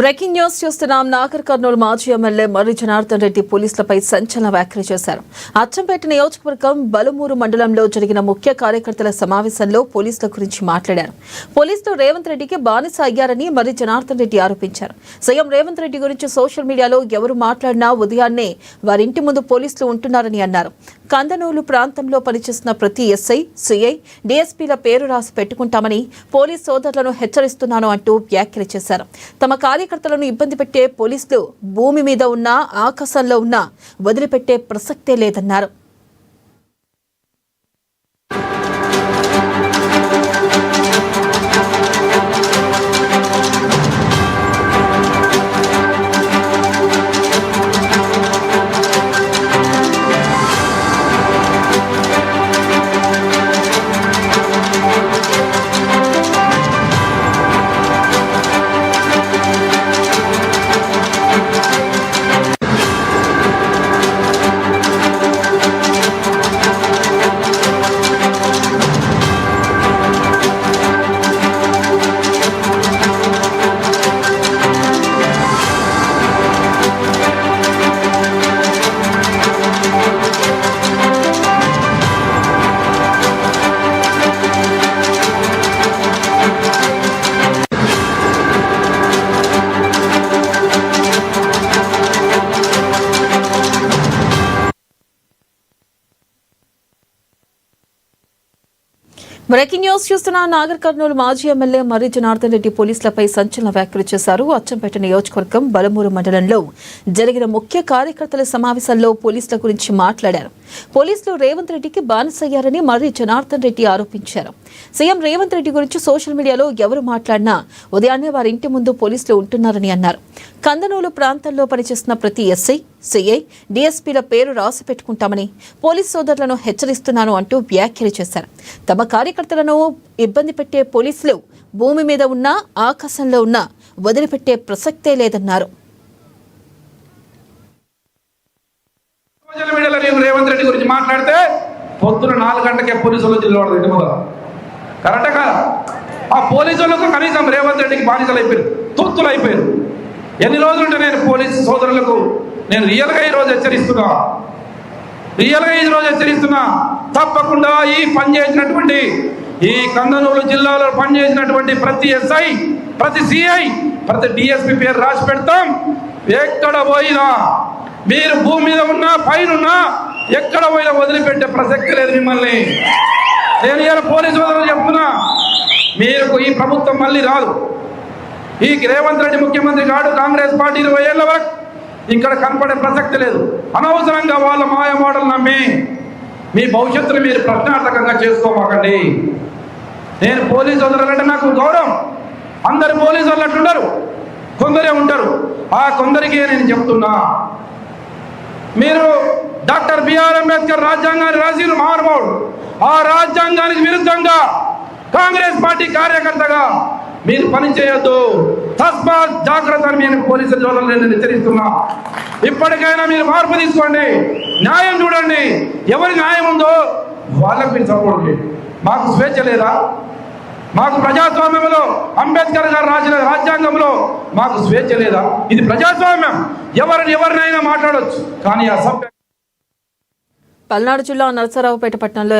Breaking news చూస్తున్నాం. నాగర్ కర్నూలు మాజీ MLA మర్రి జనార్దన్ రెడ్డి పోలీసులపై సంచలన వ్యాఖ్యలు చేశారు. అచ్చంపేట నియోజకవర్గం బలుమూరు మండలంలో జరిగిన ముఖ్య కార్యకర్తల సమావేశంలో పోలీసుల గురించి మాట్లాడారు. పోలీసులు రేవంత్ రెడ్డికి బానిస అయ్యారని మర్రి జనార్దన్ రెడ్డి ఆరోపించారు. సీఎం రేవంత్ రెడ్డి గురించి సోషల్ మీడియాలో ఎవరు మాట్లాడినా ఉదయాన్నే వారింటి ముందు పోలీసులు ఉంటున్నారని అన్నారు. కందనూలు ప్రాంతంలో పనిచేస్తున్న ప్రతి ఎస్ఐ, సిఐ, డీఎస్పీల పేరు రాసి పెట్టుకుంటామని పోలీస్ సోదరులను హెచ్చరిస్తున్నాను అంటూ వ్యాఖ్యలు చేశారు. తమ కార్యకర్తలను ఇబ్బంది పెట్టే పోలీసులు భూమి మీద ఉన్నా ఆకాశంలో ఉన్నా వదిలిపెట్టే ప్రసక్తే లేదన్నారు. బ్రేకింగ్ న్యూస్ చూస్తున్న నాగర్ కర్నూలు మాజీ ఎమ్మెల్యే మర్రి జనార్దన్ రెడ్డి పోలీసులపై సంచలన వ్యాఖ్యలు చేశారు. అచ్చంపేట నియోజకవర్గం బలమూరు మండలంలో జరిగిన ముఖ్య కార్యకర్తల సమావేశంలో పోలీసుల గురించి మాట్లాడారు. పోలీసులు రేవంత్ రెడ్డికి బానిసయ్యారని మర్రి జనార్దన్ రెడ్డి ఆరోపించారు. సీఎం రేవంత్ రెడ్డి గురించి సోషల్ మీడియాలో ఎవరు మాట్లాడినా ఉదయాన్నే వారి ఇంటి ముందు పోలీసులు ఉంటున్నారని అన్నారు. కందనూలు ప్రాంతంలో పనిచేస్తున్న ప్రతి ఎస్ఐ, సిఐ, డీఎస్పీల పేరు రాసి పెట్టుకుంటామని పోలీస్ సోదరులను హెచ్చరిస్తున్నాను అంటూ వ్యాఖ్యలు చేశారు. తమ కార్యకర్తలను ఇబ్బంది పెట్టే పోలీసులు భూమి మీద ఉన్నా ఆకాశంలో ఉన్నా వదిలిపెట్టే ప్రసక్తే లేదన్నారు. రేవంత్ రెడ్డి గురించి మాట్లాడితే పొద్దున 4 గంటలకే పోలీసులు జిల్లా కరెక్టే కాదా? ఆ పోలీసులకు కనీసం రేవంత్ రెడ్డికి బానిసలు అయిపోయారు, తూత్తులు అయిపోయారు. ఎన్ని రోజులుంటే నేను పోలీసు సోదరులకు నేను రియల్గా ఈరోజు హెచ్చరిస్తున్నా తప్పకుండా ఈ పనిచేసినటువంటి ఈ కందనూరు జిల్లాలో పనిచేసినటువంటి ప్రతి ఎస్ఐ, ప్రతి సిఐ, ప్రతి డిఎస్పీ పేరు రాసి పెడతాం. ఎక్కడ పోయినా మీరు భూమి మీద ఉన్నా పైన ఎక్కడ పోయినా వదిలిపెట్టే ప్రసక్తి లేదు మిమ్మల్ని. నేను ఇలా పోలీసు సోదరులు చెప్తున్నా, మీరు ఈ ప్రభుత్వం మళ్ళీ రాదు. ఈ రేవంత్ రెడ్డి ముఖ్యమంత్రి కాడు, కాంగ్రెస్ పార్టీ 20 ఏళ్ల వరకు ఇక్కడ కనపడే ప్రసక్తి లేదు. అనవసరంగా వాళ్ళ మాయ మాటలు నమ్మి మీ భవిష్యత్తును మీరు ప్రశ్నార్థకంగా చేసుకోమాకండి. నేను పోలీసు సోదరులంటే నాకు గౌరవం. అందరు పోలీసు వాళ్ళు అట్లుండరు, కొందరే ఉంటారు. ఆ కొందరికి నేను చెప్తున్నా, మీరు డాక్టర్ బిఆర్ అంబేద్కర్ రాజ్యాంగాన్ని రాసిన మహానుభావుడు. ఆ రాజ్యాంగానికి విరుద్ధంగా కాంగ్రెస్ పార్టీ కార్యకర్తగా మీరు పని చేయొద్దు. తస్మాత్ జాగ్రత్త అని నేను పోలీసుల జోన్లను నేను హెచ్చరిస్తున్నా. ఇప్పటికైనా మీరు మార్పు తీసుకోండి, న్యాయం చూడండి. ఎవరి న్యాయం ఉందో వాళ్ళకి మీరు సపోర్ట్ చేయండి. మాకు స్వేచ్ఛ లేదా? మాకు ప్రజాస్వామ్యంలో అంబేద్కర్ గారు రాసిన రాజ్యాంగంలో మాకు స్వేచ్ఛ లేదా? ఇది ప్రజాస్వామ్యం, ఎవరినైనా మాట్లాడవచ్చు. కానీ ఆ సభ్య పల్నాడు జిల్లా నరసరావుపేట పట్టణంలో